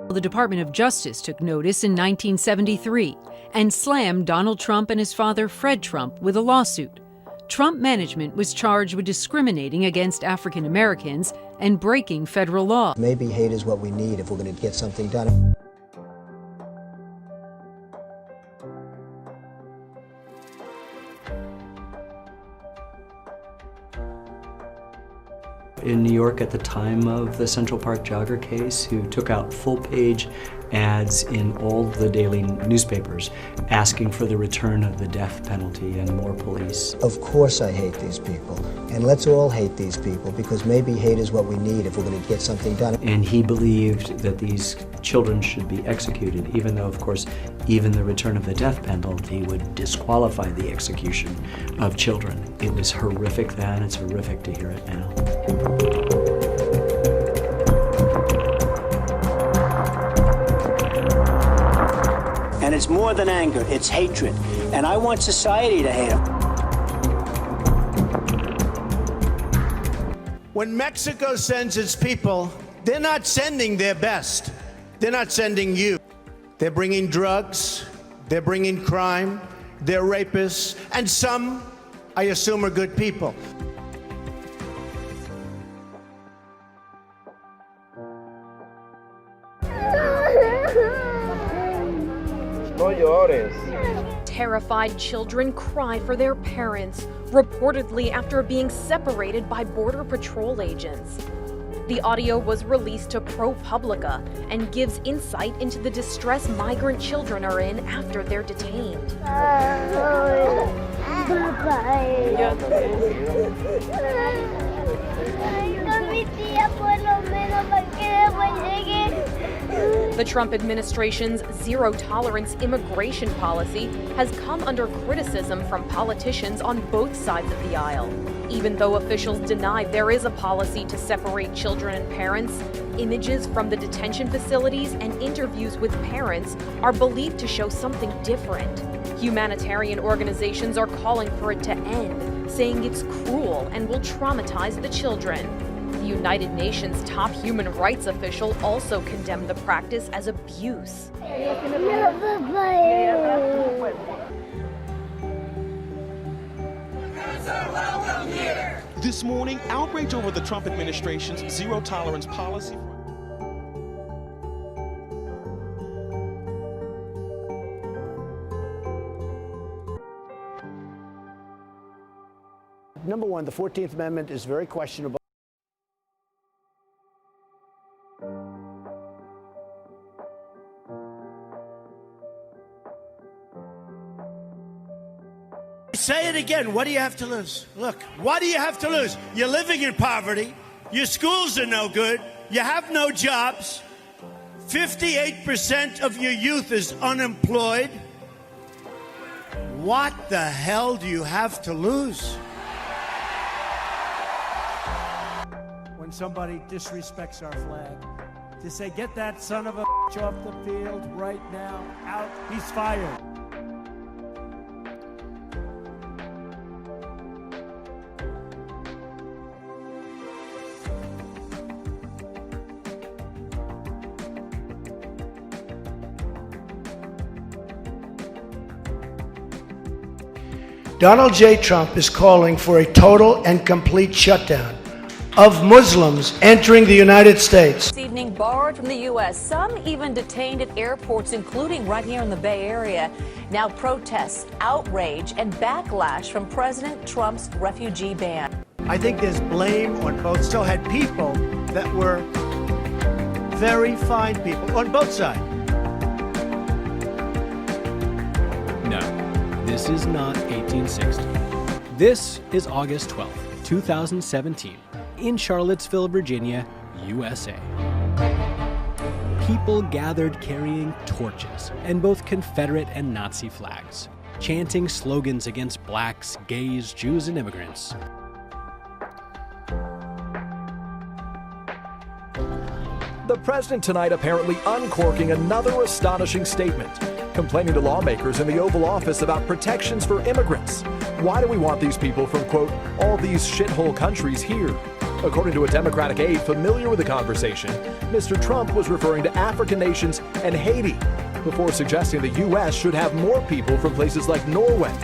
The Department of Justice took notice in 1973 and slammed Donald Trump and his father Fred Trump with a lawsuit. Trump management was charged with discriminating against African Americans and breaking federal law. Maybe hate is what we need if we're going to get something done. In New York at the time of the Central Park jogger case, who took out full-page ads in all the daily newspapers asking for the return of the death penalty and more police. Of course I hate these people, and let's all hate these people, because maybe hate is what we need if we're going to get something done. And he believed that these children should be executed, even though, of course, even the return of the death penalty would disqualify the execution of children. It was horrific then, it's horrific to hear it now. And it's more than anger, it's hatred. And I want society to hate him. When Mexico sends its people, they're not sending their best. They're not sending you. They're bringing drugs, they're bringing crime, they're rapists, and some, I assume, are good people. Terrified children cry for their parents, reportedly after being separated by Border Patrol agents. The audio was released to ProPublica and gives insight into the distress migrant children are in after they're detained. The Trump administration's zero-tolerance immigration policy has come under criticism from politicians on both sides of the aisle. Even though officials deny there is a policy to separate children and parents, images from the detention facilities and interviews with parents are believed to show something different. Humanitarian organizations are calling for it to end, saying it's cruel and will traumatize the children. The United Nations top human rights official also condemned the practice as abuse. This morning, outrage over the Trump administration's zero-tolerance policy. Number one, the 14th Amendment is very questionable. Say it again. What do you have to lose? Look, what do you have to lose? You're living in poverty. Your schools are no good. You have no jobs. 58% of your youth is unemployed. What the hell do you have to lose? When somebody disrespects our flag, to say, get that son of a bitch off the field right now, out, he's fired. Donald J. Trump is calling for a total and complete shutdown of Muslims entering the United States. This evening, barred from the U.S., some even detained at airports, including right here in the Bay Area. Now protests, outrage, and backlash from President Trump's refugee ban. I think there's blame on both. Still had people that were very fine people on both sides. No, this is not 1860. This is August 12th, 2017, in Charlottesville, Virginia, USA. People gathered carrying torches and both Confederate and Nazi flags, chanting slogans against blacks, gays, Jews, and immigrants. The president tonight apparently uncorking another astonishing statement, complaining to lawmakers in the Oval Office about protections for immigrants. Why do we want these people from, quote, all these shithole countries here? According to a Democratic aide familiar with the conversation, Mr. Trump was referring to African nations and Haiti before suggesting the U.S. should have more people from places like Norway.